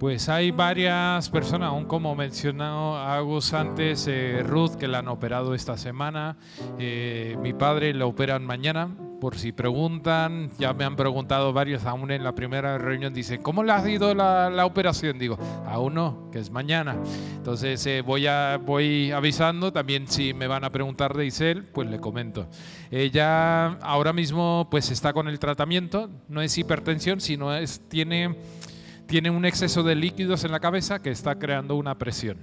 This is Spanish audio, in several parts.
Pues hay varias personas, aún como mencionó Agus antes, Ruth, que la han operado esta semana, mi padre lo operan mañana, por si preguntan. Ya me han preguntado varios, aún en la primera reunión dicen, ¿cómo le ha ido la operación? Digo, aún no, que es mañana. Entonces voy avisando, también si me van a preguntar de Isel, pues le comento. Ella ahora mismo pues está con el tratamiento, no es hipertensión, sino tiene un exceso de líquidos en la cabeza que está creando una presión.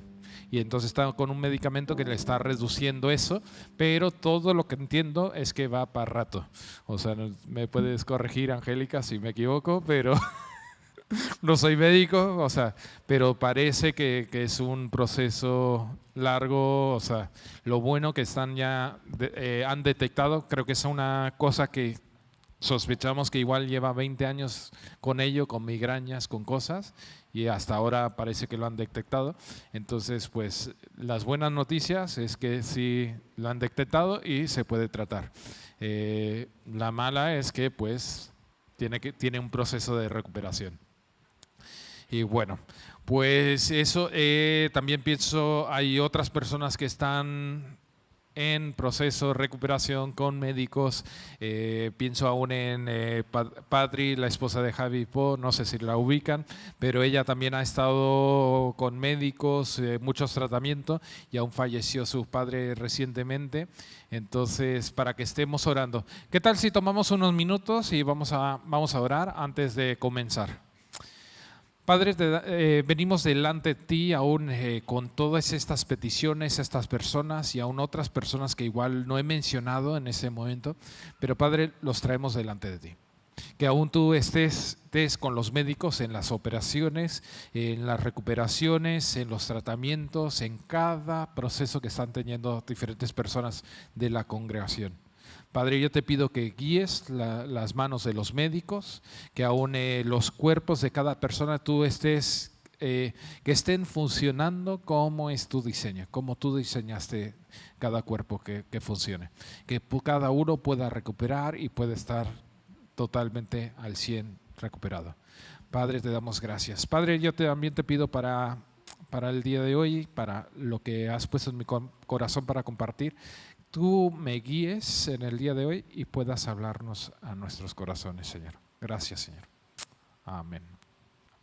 Y entonces está con un medicamento que le está reduciendo eso, pero todo lo que entiendo es que va para rato. O sea, me puedes corregir, Angélica, si me equivoco, pero no soy médico, o sea, pero parece que es un proceso largo. O sea, lo bueno que están han detectado, creo que es una cosa que sospechamos que igual lleva 20 años con ello, con migrañas, con cosas, y hasta ahora parece que lo han detectado. Entonces, pues las buenas noticias es que sí lo han detectado y se puede tratar. La mala es que pues tiene un proceso de recuperación. Y bueno, pues eso, también pienso, hay otras personas que están en proceso de recuperación con médicos. Pienso aún en Patri, la esposa de Javi Po, no sé si la ubican, pero ella también ha estado con médicos, muchos tratamientos, y aún falleció su padre recientemente. Entonces, para que estemos orando, ¿qué tal si tomamos unos minutos y vamos a orar antes de comenzar? Padre, venimos delante de ti aún con todas estas peticiones, estas personas y aún otras personas que igual no he mencionado en ese momento, pero Padre, los traemos delante de ti. Que aún tú estés con los médicos en las operaciones, en las recuperaciones, en los tratamientos, en cada proceso que están teniendo diferentes personas de la congregación. Padre, yo te pido que guíes las manos de los médicos, que aún los cuerpos de cada persona tú que estén funcionando como es tu diseño, como tú diseñaste cada cuerpo que funcione. Que cada uno pueda recuperar y pueda estar totalmente al 100 recuperado. Padre, te damos gracias. Padre, yo también te pido para el día de hoy, para lo que has puesto en mi corazón para compartir, tú me guíes en el día de hoy y puedas hablarnos a nuestros corazones, Señor. Gracias, Señor. Amén.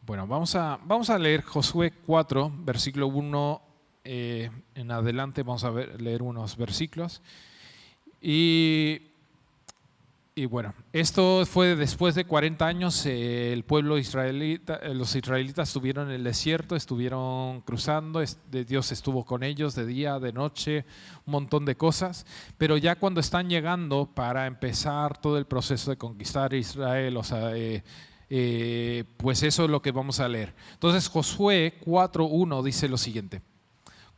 Bueno, vamos a leer Josué 4, versículo 1 en adelante. Vamos a leer unos versículos. Y bueno, esto fue después de 40 años. El pueblo israelita, los israelitas estuvieron en el desierto, estuvieron cruzando, Dios estuvo con ellos de día, de noche, un montón de cosas, pero ya cuando están llegando para empezar todo el proceso de conquistar Israel, o sea, pues eso es lo que vamos a leer. Entonces Josué 4:1 dice lo siguiente: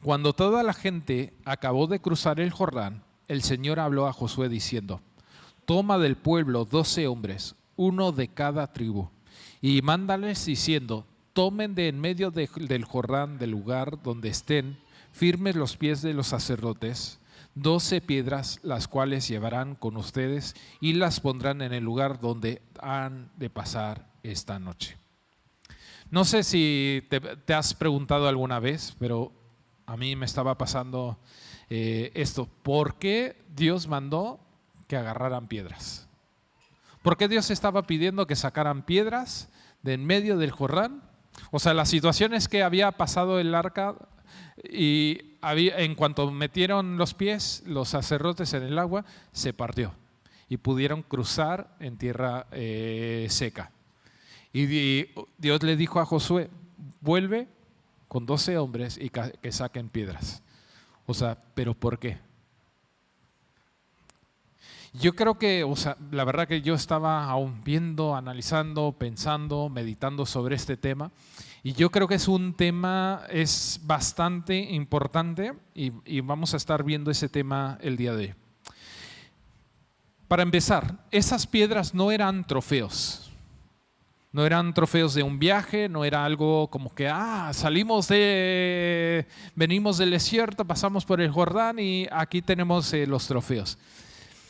cuando toda la gente acabó de cruzar el Jordán, el Señor habló a Josué diciendo: toma del pueblo 12 hombres, uno de cada tribu, y mándales diciendo: tomen de en medio del Jordán, del lugar donde estén firmes los pies de los sacerdotes, 12 piedras, las cuales llevarán con ustedes y las pondrán en el lugar donde han de pasar esta noche. No sé si te has preguntado alguna vez, pero a mí me estaba pasando esto: ¿por qué Dios mandó que agarraran piedras? ¿Por qué Dios estaba pidiendo que sacaran piedras de en medio del Jordán? O sea, las situaciones que había pasado el arca, y en cuanto metieron los pies los sacerdotes en el agua, se partió y pudieron cruzar en tierra seca. Y Dios le dijo a Josué: vuelve con 12 hombres y que saquen piedras. O sea, ¿pero por qué? Yo creo que, o sea, la verdad que yo estaba aún viendo, analizando, pensando, meditando sobre este tema, y yo creo que es un tema, es bastante importante, y vamos a estar viendo ese tema el día de hoy. Para empezar, esas piedras no eran trofeos. No eran trofeos de un viaje, no era algo como que venimos del desierto, pasamos por el Jordán y aquí tenemos los trofeos.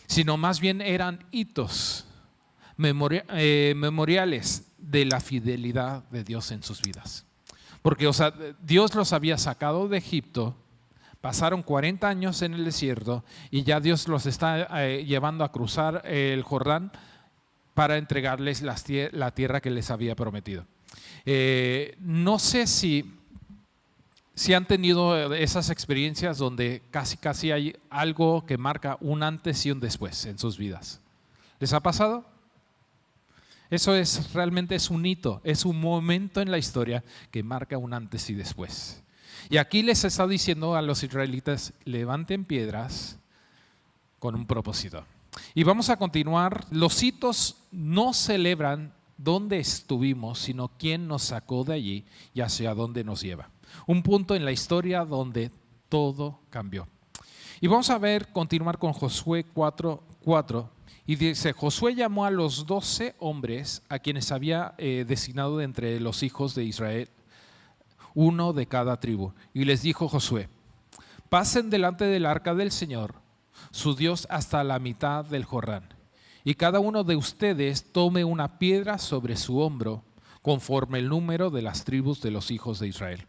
Sino más bien eran hitos, memoriales de la fidelidad de Dios en sus vidas. Porque, o sea, Dios los había sacado de Egipto, pasaron 40 años en el desierto y ya Dios los está llevando a cruzar el Jordán para entregarles la tierra que les había prometido. No sé si han tenido esas experiencias donde casi hay algo que marca un antes y un después en sus vidas. ¿Les ha pasado? Eso realmente es un hito, es un momento en la historia que marca un antes y después. Y aquí les está diciendo a los israelitas, levanten piedras con un propósito. Y vamos a continuar. Los hitos no celebran dónde estuvimos, sino quién nos sacó de allí y hacia dónde nos lleva. Un punto en la historia donde todo cambió. Y vamos a continuar con Josué 4:4. Y dice, Josué llamó a los 12 hombres a quienes había designado de entre los hijos de Israel, uno de cada tribu. Y les dijo Josué, pasen delante del arca del Señor, su Dios, hasta la mitad del Jordán. Y cada uno de ustedes tome una piedra sobre su hombro, conforme el número de las tribus de los hijos de Israel,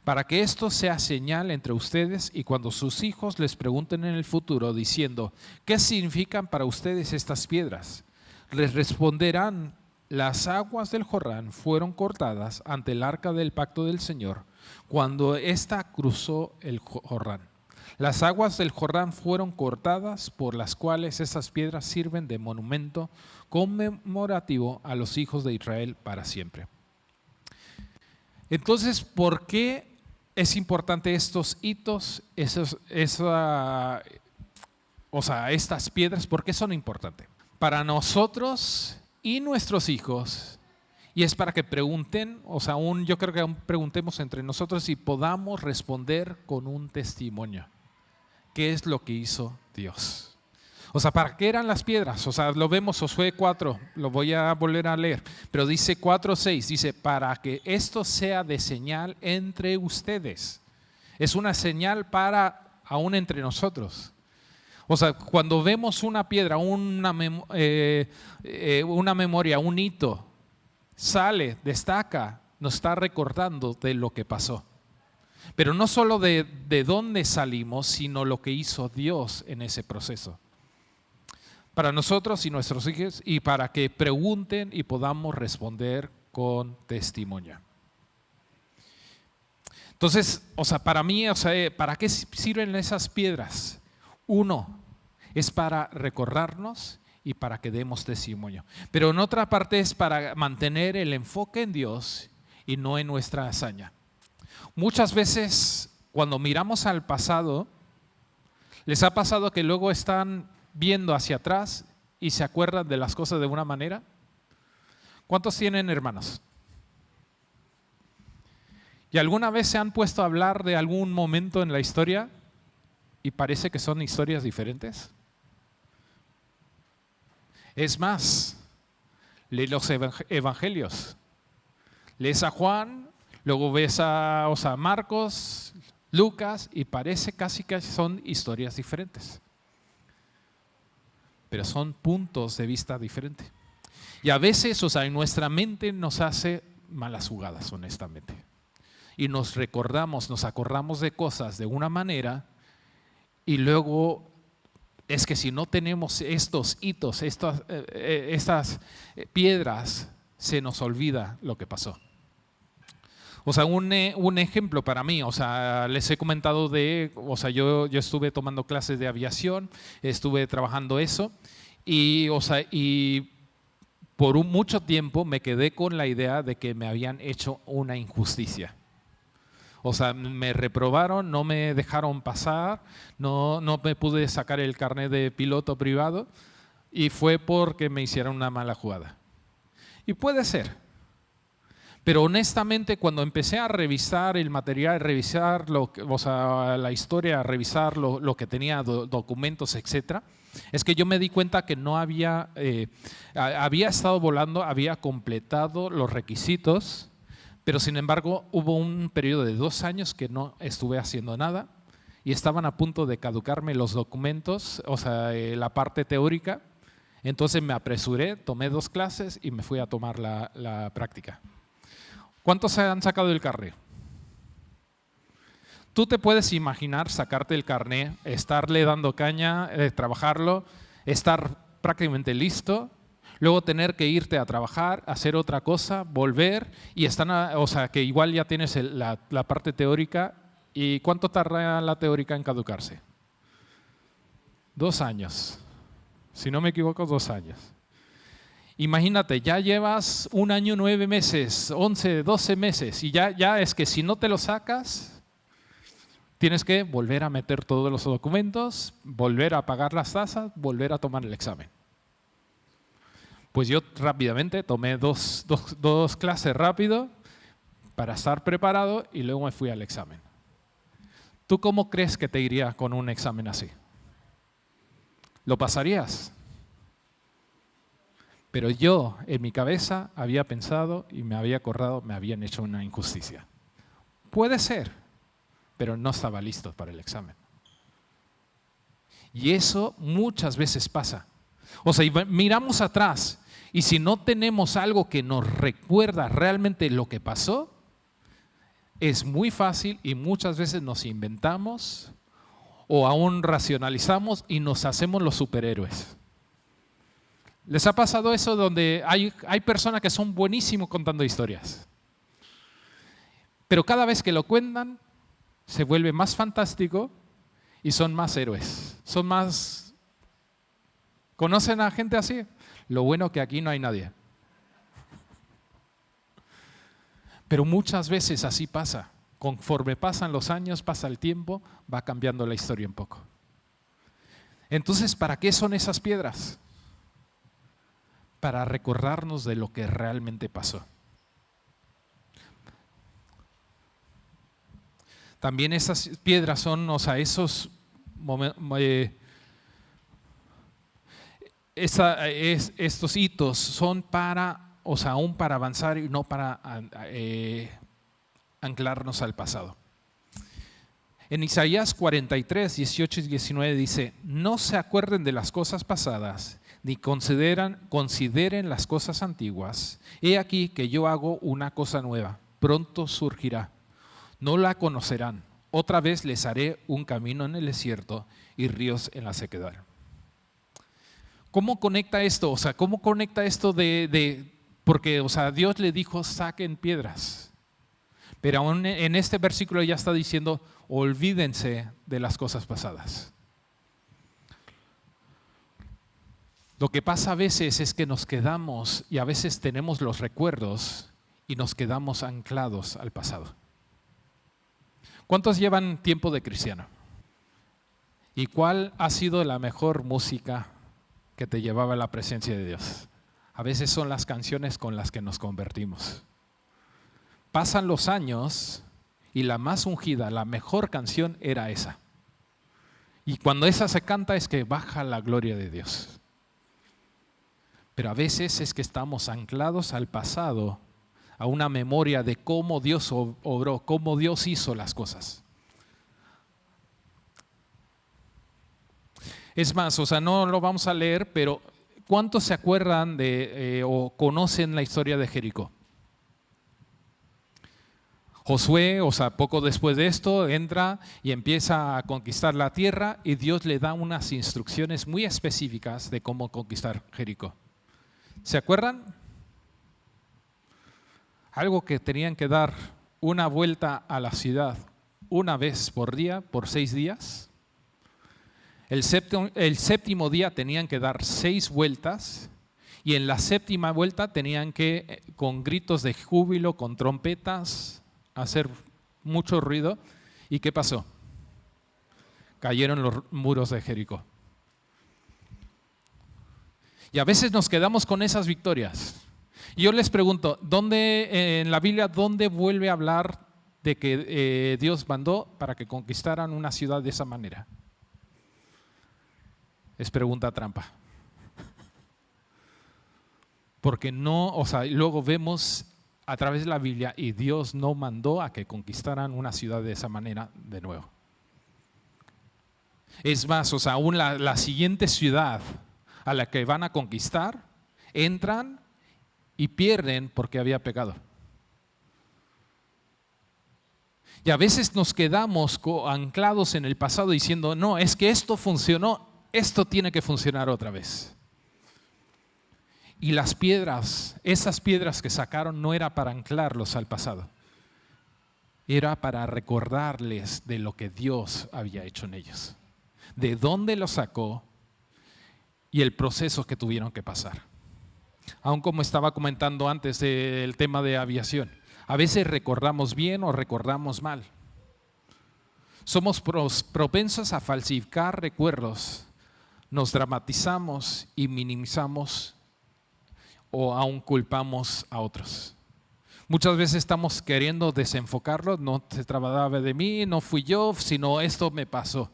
para que esto sea señal entre ustedes y cuando sus hijos les pregunten en el futuro diciendo, ¿qué significan para ustedes estas piedras? Les responderán, las aguas del Jordán fueron cortadas ante el arca del pacto del Señor cuando ésta cruzó el Jordán. Las aguas del Jordán fueron cortadas, por las cuales esas piedras sirven de monumento conmemorativo a los hijos de Israel para siempre. Entonces, ¿por qué es importante estos hitos, estas piedras? ¿Por qué son importantes? Para nosotros y nuestros hijos, y es para que pregunten, yo creo que aún preguntemos entre nosotros y podamos responder con un testimonio. ¿Qué es lo que hizo Dios? ¿Para qué eran las piedras? Lo vemos Josué 4, lo voy a volver a leer, pero dice 4:6, dice, para que esto sea de señal entre ustedes. Es una señal aún entre nosotros. Cuando vemos una piedra, una memoria, un hito, sale, destaca, nos está recordando de lo que pasó. Pero no solo de dónde salimos, sino lo que hizo Dios en ese proceso. Para nosotros y nuestros hijos, y para que pregunten y podamos responder con testimonio. Entonces, para mí, ¿para qué sirven esas piedras? Uno, es para recordarnos y para que demos testimonio. Pero en otra parte es para mantener el enfoque en Dios y no en nuestra hazaña. Muchas veces, cuando miramos al pasado, ¿les ha pasado que luego están viendo hacia atrás y se acuerdan de las cosas de una manera? ¿Cuántos tienen hermanos? ¿Y alguna vez se han puesto a hablar de algún momento en la historia y parece que son historias diferentes? Es más, lee los evangelios. Lees a Juan, luego ves a Marcos, Lucas, y parece casi que son historias diferentes. Pero son puntos de vista diferentes. Y a veces, en nuestra mente nos hace malas jugadas, honestamente. Y nos acordamos de cosas de una manera y luego es que si no tenemos estos hitos, estas piedras, se nos olvida lo que pasó. Un ejemplo para mí, les he comentado yo estuve tomando clases de aviación, estuve trabajando eso y por mucho tiempo me quedé con la idea de que me habían hecho una injusticia. Me reprobaron, no me dejaron pasar, no me pude sacar el carnet de piloto privado y fue porque me hicieron una mala jugada. Y puede ser. Pero honestamente, cuando empecé a revisar el material, revisar la historia, revisar lo que tenía, documentos, etcétera, es que yo me di cuenta que no había estado volando, había completado los requisitos, pero sin embargo hubo un periodo de 2 años que no estuve haciendo nada y estaban a punto de caducarme los documentos, la parte teórica. Entonces me apresuré, tomé 2 clases y me fui a tomar la práctica. ¿Cuántos se han sacado el carnet? tú te puedes imaginar sacarte el carné, estarle dando caña, trabajarlo, estar prácticamente listo, luego tener que irte a trabajar, hacer otra cosa, volver y o sea, que igual ya tienes la parte teórica. ¿Y cuánto tarda la teórica en caducarse? 2 años. Si no me equivoco, 2 años. Imagínate, ya llevas 1 año, 9 meses, 11, 12 meses y ya es que si no te lo sacas, tienes que volver a meter todos los documentos, volver a pagar las tasas, volver a tomar el examen. Pues yo rápidamente tomé dos clases rápido para estar preparado y luego me fui al examen. ¿Tú cómo crees que te iría con un examen así? ¿Lo pasarías? Pero yo, en mi cabeza, había pensado y me había acordado, me habían hecho una injusticia. Puede ser, pero no estaba listo para el examen. Y eso muchas veces pasa. O sea, miramos atrás y si no tenemos algo que nos recuerda realmente lo que pasó, es muy fácil y muchas veces nos inventamos o aún racionalizamos y nos hacemos los superhéroes. ¿Les ha pasado eso donde hay personas que son buenísimos contando historias? Pero cada vez que lo cuentan, se vuelve más fantástico y son más héroes. Son más... ¿Conocen a gente así? Lo bueno que aquí no hay nadie. Pero muchas veces así pasa. Conforme pasan los años, pasa el tiempo, va cambiando la historia un poco. Entonces, ¿para qué son esas piedras? Para recordarnos de lo que realmente pasó. También esas piedras son, o sea, estos hitos son para, o sea, aún para avanzar y no para anclarnos al pasado. En Isaías 43, 18 y 19 dice: no se acuerden de las cosas pasadas, ni consideren las cosas antiguas. He aquí que yo hago una cosa nueva, pronto surgirá. No la conocerán. Otra vez les haré un camino en el desierto y ríos en la sequedad. ¿Cómo conecta esto? O sea, ¿cómo conecta esto porque, o sea, Dios le dijo, saquen piedras. Pero aún en este versículo ya está diciendo, olvídense de las cosas pasadas. Lo que pasa a veces es que nos quedamos y a veces tenemos los recuerdos y nos quedamos anclados al pasado. ¿Cuántos llevan tiempo de cristiano? ¿Y cuál ha sido la mejor música que te llevaba a la presencia de Dios? A veces son las canciones con las que nos convertimos. Pasan los años y la más ungida, la mejor canción era esa. Y cuando esa se canta es que baja la gloria de Dios. Pero a veces es que estamos anclados al pasado, a una memoria de cómo Dios obró, cómo Dios hizo las cosas. Es más, o sea, no lo vamos a leer, pero ¿cuántos se acuerdan o conocen la historia de Jericó? Josué, o sea, poco después de esto, entra y empieza a conquistar la tierra y Dios le da unas instrucciones muy específicas de cómo conquistar Jericó. ¿Se acuerdan? Algo que tenían que dar una vuelta a la ciudad una vez por día, por 6 días. El séptimo día tenían que dar 6 vueltas y en la séptima vuelta tenían que, con gritos de júbilo, con trompetas, hacer mucho ruido. ¿Y qué pasó? Cayeron los muros de Jericó. Y a veces nos quedamos con esas victorias. Y yo les pregunto, en la Biblia, ¿dónde vuelve a hablar de que Dios mandó para que conquistaran una ciudad de esa manera? Es pregunta trampa. Porque no, o sea, luego vemos a través de la Biblia y Dios no mandó a que conquistaran una ciudad de esa manera de nuevo. Es más, o sea, aún la siguiente ciudad a la que van a conquistar, entran y pierden porque había pecado. Y a veces nos quedamos anclados en el pasado diciendo, no, es que esto funcionó, esto tiene que funcionar otra vez. Y las piedras, esas piedras que sacaron no era para anclarlos al pasado. Era para recordarles de lo que Dios había hecho en ellos. De dónde los sacó y el proceso que tuvieron que pasar. Aún como estaba comentando antes del tema de aviación. A veces recordamos bien o recordamos mal. Somos propensos a falsificar recuerdos. Nos dramatizamos y minimizamos o aún culpamos a otros. Muchas veces estamos queriendo desenfocarlo, no se trataba de mí, no fui yo, sino esto me pasó.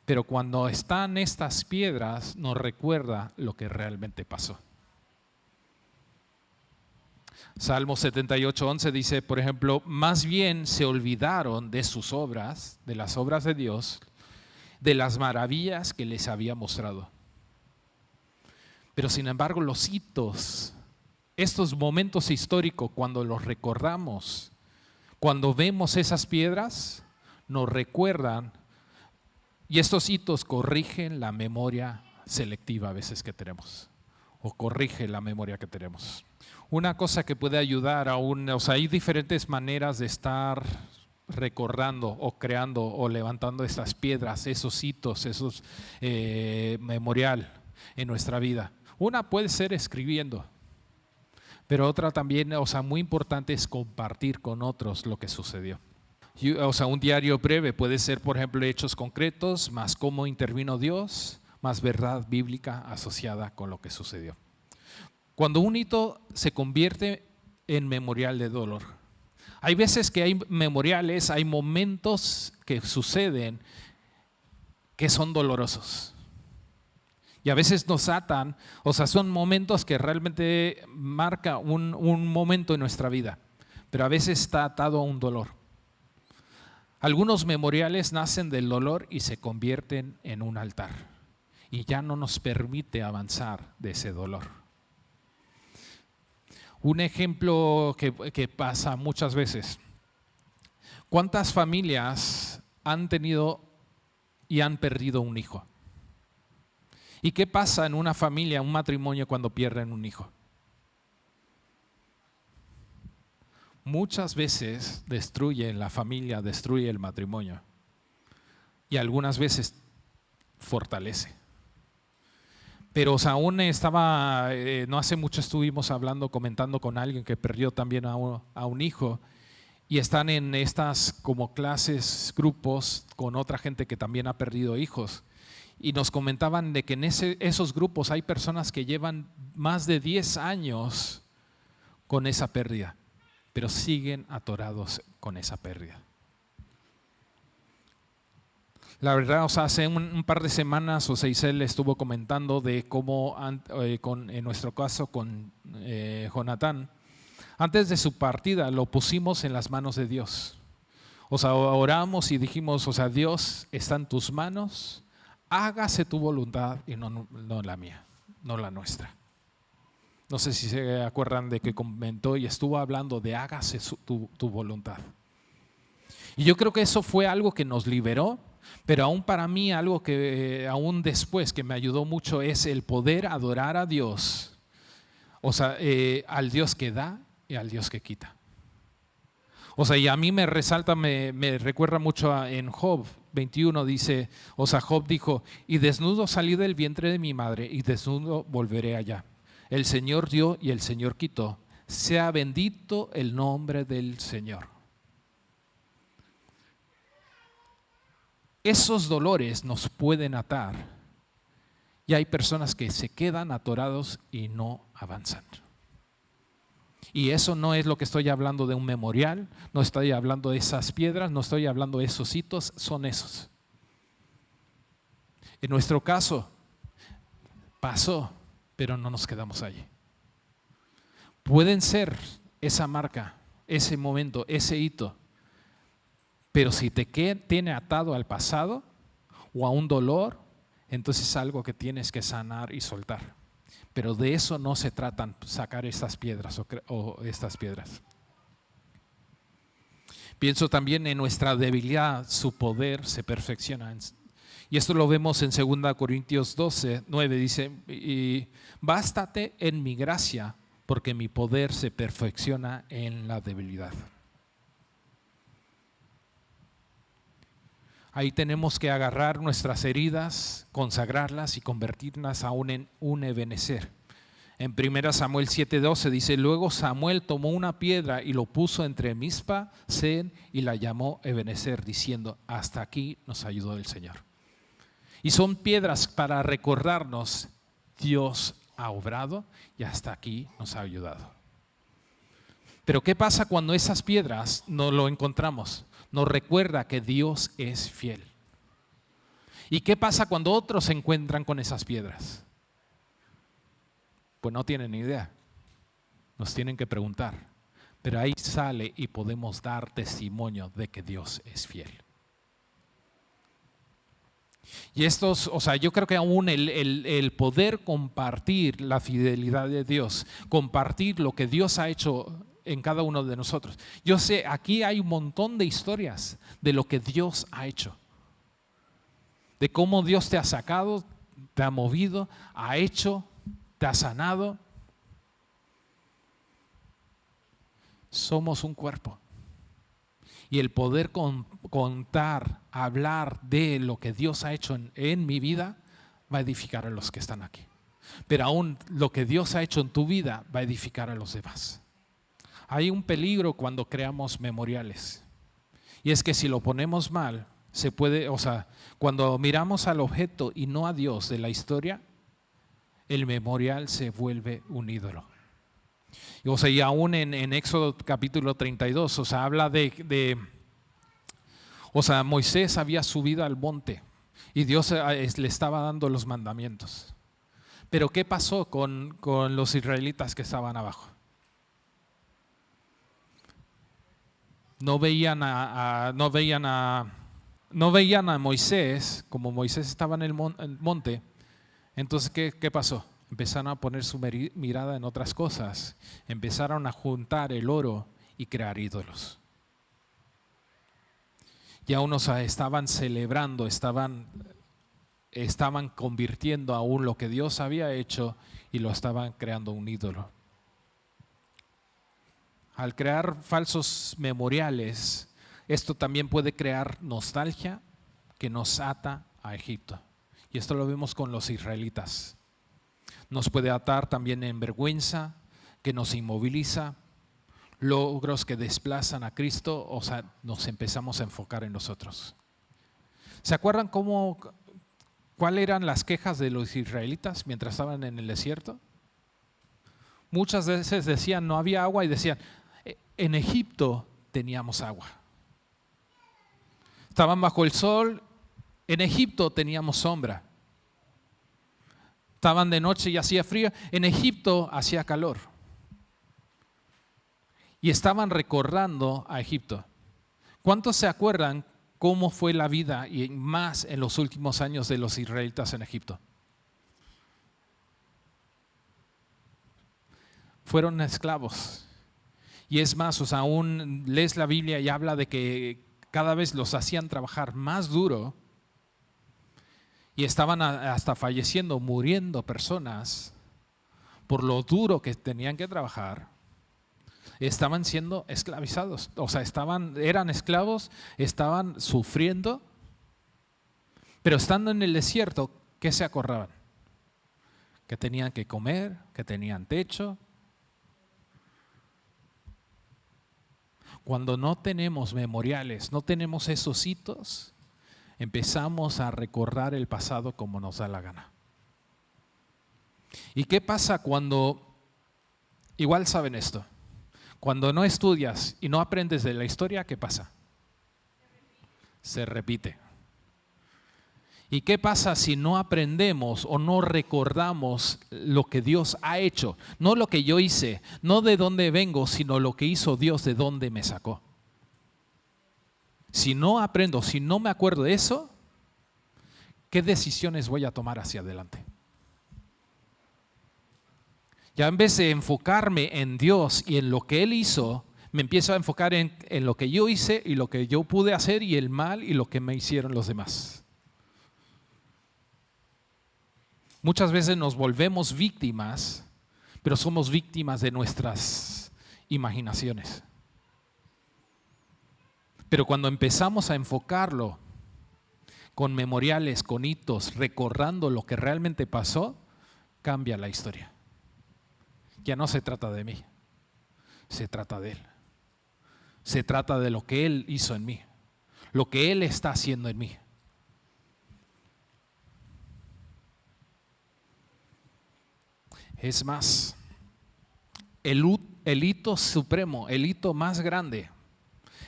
Pero cuando están estas piedras, nos recuerda lo que realmente pasó. Salmo 78:11 dice, por ejemplo, más bien se olvidaron de sus obras, de las obras de Dios, de las maravillas que les había mostrado. Pero sin embargo, los hitos, estos momentos históricos, cuando los recordamos, cuando vemos esas piedras, nos recuerdan, y estos hitos corrigen la memoria selectiva a veces que tenemos, o corrige la memoria que tenemos. Una cosa que puede ayudar hay diferentes maneras de estar recordando o creando o levantando estas piedras, esos hitos, esos memorial en nuestra vida. Una puede ser escribiendo, pero otra también, muy importante es compartir con otros lo que sucedió. Un diario breve puede ser, por ejemplo, hechos concretos, más cómo intervino Dios, más verdad bíblica asociada con lo que sucedió. Cuando un hito se convierte en memorial de dolor, hay veces que hay memoriales, hay momentos que suceden que son dolorosos. Y a veces nos atan, son momentos que realmente marca un momento en nuestra vida, pero a veces está atado a un dolor. Algunos memoriales nacen del dolor y se convierten en un altar y ya no nos permite avanzar de ese dolor. Un ejemplo que pasa muchas veces. ¿Cuántas familias han tenido y han perdido un hijo? ¿Y qué pasa en una familia, un matrimonio cuando pierden un hijo? Muchas veces destruye la familia, destruye el matrimonio y algunas veces fortalece. Pero aún no hace mucho estuvimos comentando con alguien que perdió también a un hijo y están en estas como clases, grupos con otra gente que también ha perdido hijos. Y nos comentaban de que en esos grupos hay personas que llevan más de 10 años con esa pérdida, pero siguen atorados con esa pérdida. La verdad, hace un par de semanas Isel estuvo comentando de cómo, en nuestro caso con Jonathan, antes de su partida lo pusimos en las manos de Dios. Oramos y dijimos, Dios está en tus manos. Hágase tu voluntad y no la mía, no la nuestra. No sé si se acuerdan de que comentó y estuvo hablando de hágase tu voluntad. Y yo creo que eso fue algo que nos liberó, pero aún para mí algo que aún después que me ayudó mucho es el poder adorar a Dios, al Dios que da y al Dios que quita. Y a mí me resalta, me recuerda mucho en Job 21, dice, Job dijo, y desnudo salí del vientre de mi madre y desnudo volveré allá. El Señor dio y el Señor quitó. Sea bendito el nombre del Señor. Esos dolores nos pueden atar y hay personas que se quedan atorados y no avanzan. Y eso no es lo que estoy hablando de un memorial, no estoy hablando de esas piedras, no estoy hablando de esos hitos, son esos. En nuestro caso, pasó, pero no nos quedamos allí. Pueden ser esa marca, ese momento, ese hito, pero si te tiene atado al pasado o a un dolor, entonces es algo que tienes que sanar y soltar. Pero de eso no se tratan sacar estas piedras o estas piedras. Pienso también en nuestra debilidad, su poder se perfecciona. Y esto lo vemos en 2 Corintios 12, 9, dice, y bástate en mi gracia, porque mi poder se perfecciona en la debilidad. Ahí tenemos que agarrar nuestras heridas, consagrarlas y convertirlas aún en un Ebenezer. En 1 Samuel 7:12 dice, luego Samuel tomó una piedra y lo puso entre Mizpa, Sen y la llamó Ebenezer, diciendo, hasta aquí nos ayudó el Señor. Y son piedras para recordarnos, Dios ha obrado y hasta aquí nos ha ayudado. Pero ¿qué pasa cuando esas piedras no lo encontramos? Nos recuerda que Dios es fiel. ¿Y qué pasa cuando otros se encuentran con esas piedras? Pues no tienen ni idea. Nos tienen que preguntar. Pero ahí sale y podemos dar testimonio de que Dios es fiel. Y estos, yo creo que aún el poder compartir la fidelidad de Dios, compartir lo que Dios ha hecho en cada uno de nosotros. Yo sé, aquí hay un montón de historias de lo que Dios ha hecho. De cómo Dios te ha sacado, te ha movido, ha hecho, te ha sanado. Somos un cuerpo. Y el poder contar, hablar de lo que Dios ha hecho en mi vida, va a edificar a los que están aquí. Pero aún lo que Dios ha hecho en tu vida, va a edificar a los demás. Hay un peligro cuando creamos memoriales. Y es que si lo ponemos mal, se puede, cuando miramos al objeto y no a Dios de la historia, el memorial se vuelve un ídolo. Y aún en Éxodo capítulo 32, habla de Moisés había subido al monte y Dios le estaba dando los mandamientos. Pero ¿qué pasó con los israelitas que estaban abajo? No veían a Moisés, como Moisés estaba en el monte. Entonces, ¿qué pasó? Empezaron a poner su mirada en otras cosas. Empezaron a juntar el oro y crear ídolos. Ya unos estaban celebrando, estaban convirtiendo aún lo que Dios había hecho y lo estaban creando un ídolo. Al crear falsos memoriales, esto también puede crear nostalgia que nos ata a Egipto. Y esto lo vemos con los israelitas. Nos puede atar también en vergüenza, que nos inmoviliza, logros que desplazan a Cristo, nos empezamos a enfocar en nosotros. ¿Se acuerdan cuáles eran las quejas de los israelitas mientras estaban en el desierto? Muchas veces decían no había agua y decían en Egipto teníamos agua. Estaban bajo el sol, en Egipto teníamos sombra. Estaban de noche y hacía frío, en Egipto hacía calor. Y estaban recordando a Egipto. ¿Cuántos se acuerdan cómo fue la vida y más en los últimos años de los israelitas en Egipto? Fueron esclavos. Y es más, aún lees la Biblia y habla de que cada vez los hacían trabajar más duro y estaban hasta falleciendo, muriendo personas por lo duro que tenían que trabajar. Estaban siendo esclavizados, eran esclavos, estaban sufriendo, pero estando en el desierto, ¿qué se acordaban? Que tenían que comer, que tenían techo. Cuando no tenemos memoriales, no tenemos esos hitos, empezamos a recordar el pasado como nos da la gana. ¿Y qué pasa cuando, igual saben esto, cuando no estudias y no aprendes de la historia, ¿qué pasa? Se repite. ¿Y qué pasa si no aprendemos o no recordamos lo que Dios ha hecho? No lo que yo hice, no de dónde vengo, sino lo que hizo Dios, de dónde me sacó. Si no aprendo, si no me acuerdo de eso, ¿qué decisiones voy a tomar hacia adelante? Ya en vez de enfocarme en Dios y en lo que Él hizo, Me empiezo a enfocar en lo que yo hice y lo que yo pude hacer y el mal y lo que me hicieron los demás. Muchas veces nos volvemos víctimas, pero somos víctimas de nuestras imaginaciones. Pero cuando empezamos a enfocarlo con memoriales, con hitos, recordando lo que realmente pasó, cambia la historia. Ya no se trata de mí, se trata de Él. Se trata de lo que Él hizo en mí, lo que Él está haciendo en mí. Es más, el hito supremo, el hito más grande,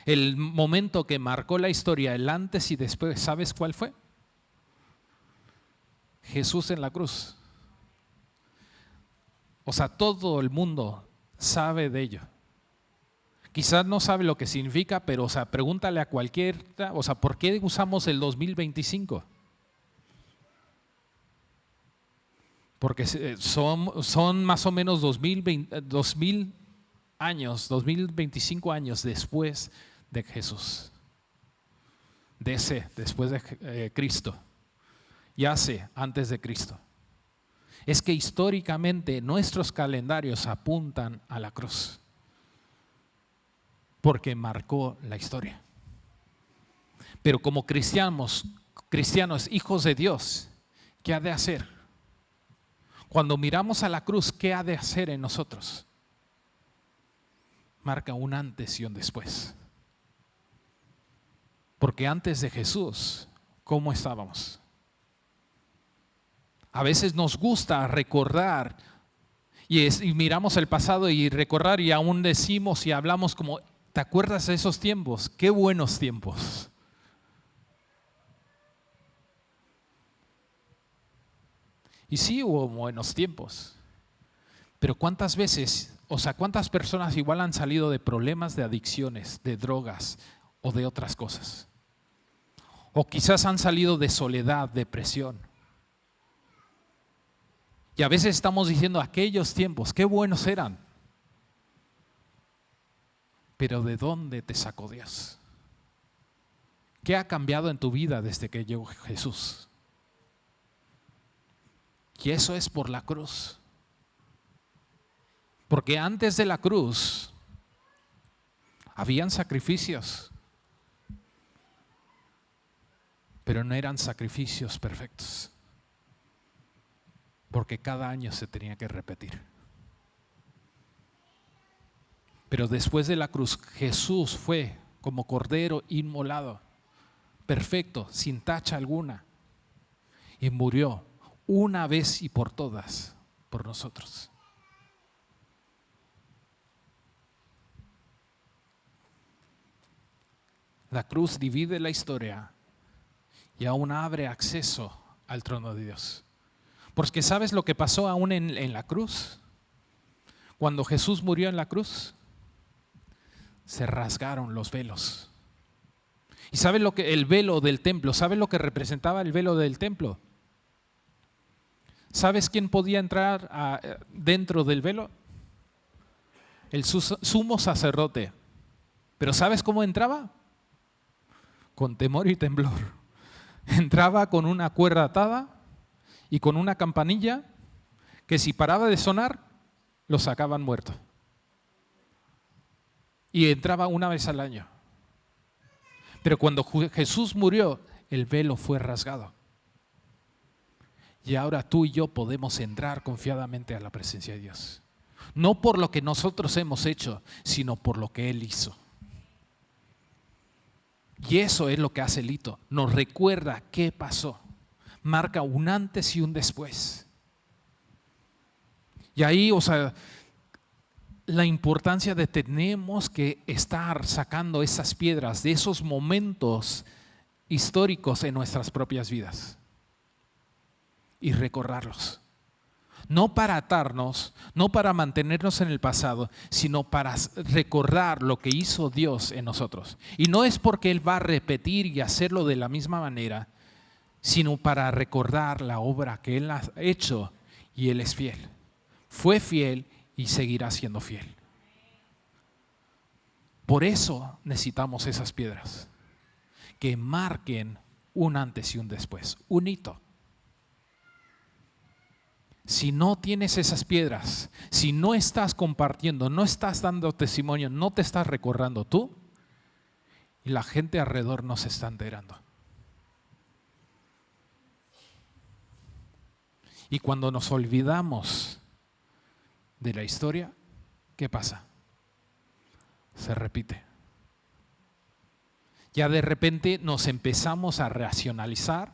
el momento que marcó la historia, el antes y después, ¿sabes cuál fue? Jesús en la cruz. O sea, todo el mundo sabe de ello. Quizás no sabe lo que significa, pero pregúntale a cualquiera, ¿por qué usamos el 2025? Porque son más o menos 2000 años, 2025 años después de Jesús. Después de Cristo. Antes de Cristo. Es que históricamente nuestros calendarios apuntan a la cruz. Porque marcó la historia. Pero como cristianos, hijos de Dios, ¿qué ha de hacer? Cuando miramos a la cruz, ¿qué ha de hacer en nosotros? Marca un antes y un después. Porque antes de Jesús, ¿cómo estábamos? A veces nos gusta recordar y miramos el pasado y recordar y aún decimos y hablamos como, ¿te acuerdas de esos tiempos? ¡Qué buenos tiempos! Y sí hubo buenos tiempos, pero ¿cuántas veces, cuántas personas igual han salido de problemas de adicciones, de drogas o de otras cosas? O quizás han salido de soledad, depresión. Y a veces estamos diciendo aquellos tiempos, qué buenos eran. Pero ¿de dónde te sacó Dios? ¿Qué ha cambiado en tu vida desde que llegó Jesús? Y eso es por la cruz. Porque antes de la cruz habían sacrificios, pero no eran sacrificios perfectos. Porque cada año se tenía que repetir. Pero después de la cruz, Jesús fue como cordero inmolado, perfecto, sin tacha alguna, y murió una vez y por todas por nosotros. La cruz divide la historia y aún abre acceso al trono de Dios. Porque ¿sabes lo que pasó aún en la cruz? Cuando Jesús murió en la cruz, se rasgaron los velos. ¿Y sabes lo que el velo del templo? ¿Sabes lo que representaba el velo del templo? ¿Sabes quién podía entrar dentro del velo? El sumo sacerdote. ¿Pero sabes cómo entraba? Con temor y temblor. Entraba con una cuerda atada y con una campanilla que si paraba de sonar, lo sacaban muerto. Y entraba una vez al año. Pero cuando Jesús murió, el velo fue rasgado. Y ahora tú y yo podemos entrar confiadamente a la presencia de Dios. No por lo que nosotros hemos hecho, sino por lo que Él hizo. Y eso es lo que hace el hito. Nos recuerda qué pasó. Marca un antes y un después. Y ahí, la importancia de tenemos que estar sacando esas piedras de esos momentos históricos en nuestras propias vidas y recordarlos. No para atarnos, no para mantenernos en el pasado, sino para recordar lo que hizo Dios en nosotros. Y no es porque Él va a repetir y hacerlo de la misma manera, sino para recordar la obra que Él ha hecho y Él es fiel. Fue fiel y seguirá siendo fiel. Por eso necesitamos esas piedras que marquen un antes y un después, un hito. Si no tienes esas piedras, si no estás compartiendo, no estás dando testimonio, no te estás recordando tú, y la gente alrededor no se está enterando. Y cuando nos olvidamos de la historia, ¿qué pasa? Se repite. Ya de repente nos empezamos a racionalizar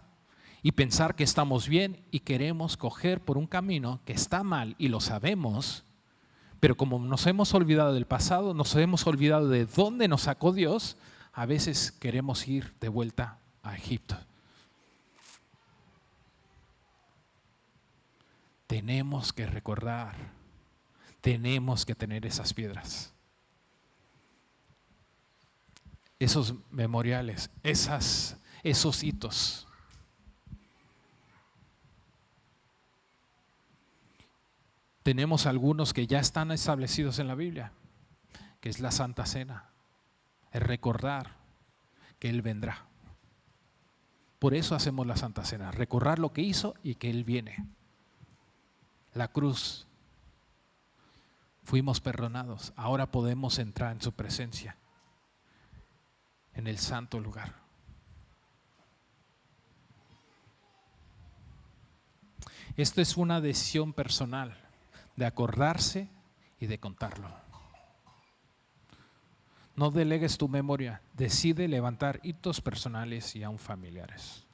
y pensar que estamos bien y queremos coger por un camino que está mal y lo sabemos, pero como nos hemos olvidado del pasado, nos hemos olvidado de dónde nos sacó Dios, a veces queremos ir de vuelta a Egipto. Tenemos que recordar, tenemos que tener esas piedras, esos memoriales, esos hitos. Tenemos algunos que ya están establecidos en la Biblia, que es la Santa Cena, es recordar que Él vendrá. Por eso hacemos la Santa Cena, recordar lo que hizo y que Él viene. La cruz, fuimos perdonados, ahora podemos entrar en su presencia, en el santo lugar. Esto es una decisión personal de acordarse y de contarlo. No delegues tu memoria, decide levantar hitos personales y aún familiares.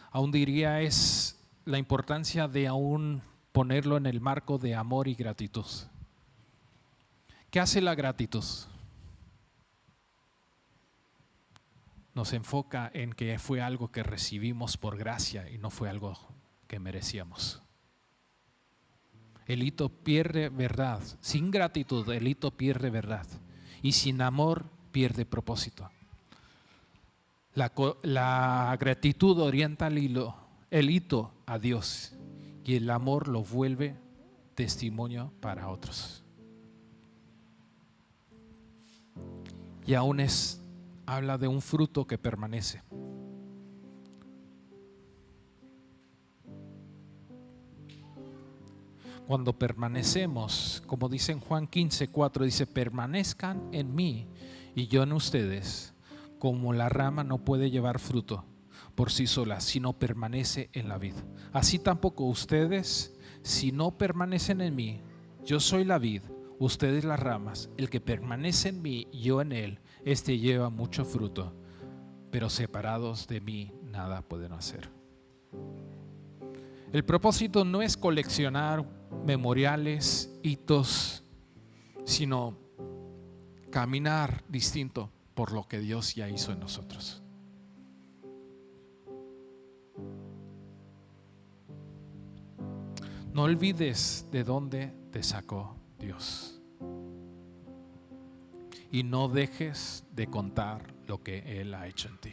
Aún diría es la importancia de aún ponerlo en el marco de amor y gratitud. ¿Qué hace la gratitud? Nos enfoca en que fue algo que recibimos por gracia y no fue algo que merecíamos. El hito pierde verdad. Sin gratitud el hito pierde verdad. Y sin amor pierde propósito. La gratitud orienta el hito a Dios y el amor lo vuelve testimonio para otros. Y aún habla de un fruto que permanece. Cuando permanecemos, como dice en Juan 15:4, dice: permanezcan en mí y yo en ustedes, como la rama no puede llevar fruto por sí sola, sino permanece en la vid. Así tampoco ustedes, si no permanecen en mí. Yo soy la vid, ustedes las ramas. El que permanece en mí y yo en él, este lleva mucho fruto, pero separados de mí nada pueden hacer. El propósito no es coleccionar memoriales, hitos, sino caminar distinto por lo que Dios ya hizo en nosotros. No olvides de dónde te sacó Dios. Y no dejes de contar lo que Él ha hecho en ti.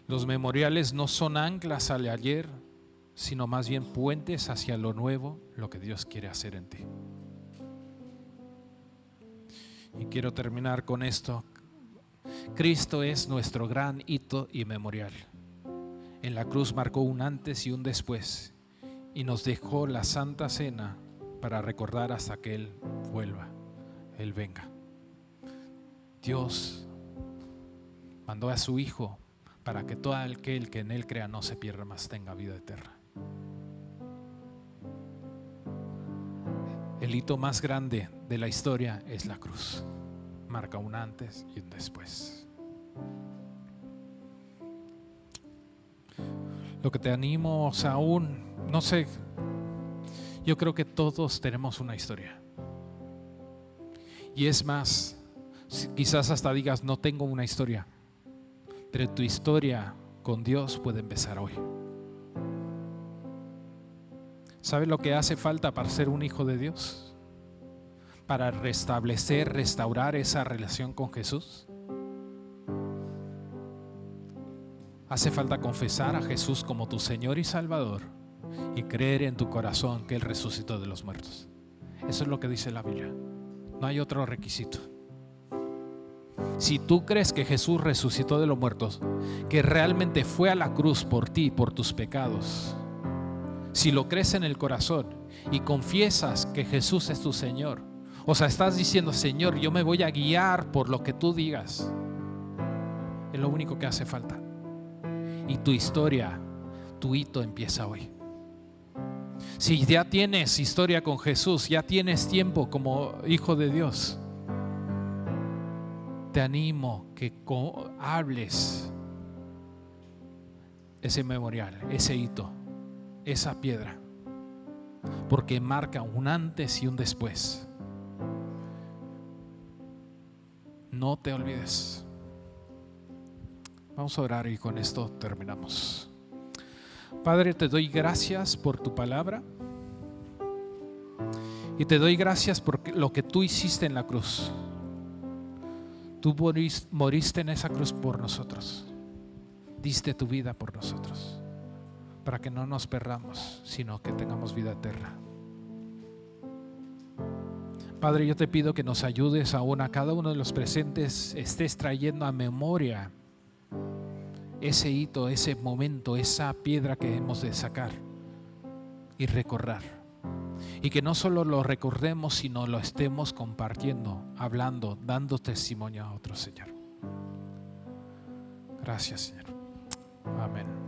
Los memoriales no son anclas al ayer, sino más bien puentes hacia lo nuevo, lo que Dios quiere hacer en ti. Y quiero terminar con esto. Cristo es nuestro gran hito y memorial. En la cruz marcó un antes y un después y nos dejó la Santa Cena para recordar hasta que Él vuelva, Él venga. Dios mandó a su Hijo para que todo aquel que en Él crea no se pierda, mas tenga vida eterna. El hito más grande de la historia es la cruz. Marca un antes y un después. Lo que te animo aún, no sé, yo creo que todos tenemos una historia. Y es más, quizás hasta digas: no tengo una historia, pero tu historia con Dios puede empezar hoy. ¿Sabes lo que hace falta para ser un hijo de Dios? Para restablecer, restaurar esa relación con Jesús. Hace falta confesar a Jesús como tu Señor y Salvador y creer en tu corazón que Él resucitó de los muertos. Eso es lo que dice la Biblia. No hay otro requisito. Si tú crees que Jesús resucitó de los muertos, que realmente fue a la cruz por ti, por tus pecados, si lo crees en el corazón y confiesas que Jesús es tu Señor, o sea, estás diciendo: Señor, yo me voy a guiar por lo que tú digas, es lo único que hace falta. Y tu historia, tu hito empieza hoy. Si ya tienes historia con Jesús, ya tienes tiempo como hijo de Dios, te animo que hables ese memorial, ese hito, esa piedra, porque marca un antes y un después. No te olvides. Vamos a orar y con esto terminamos. Padre, te doy gracias por tu palabra y te doy gracias por lo que tú hiciste en la cruz. Tú moriste en esa cruz por nosotros, diste tu vida por nosotros, para que no nos perdamos, sino que tengamos vida eterna. Padre, yo te pido que nos ayudes aún a cada uno de los presentes, estés trayendo a memoria ese hito, ese momento, esa piedra que hemos de sacar y recordar. Y que no solo lo recordemos, sino lo estemos compartiendo, hablando, dando testimonio a otros, Señor. Gracias, Señor. Amén.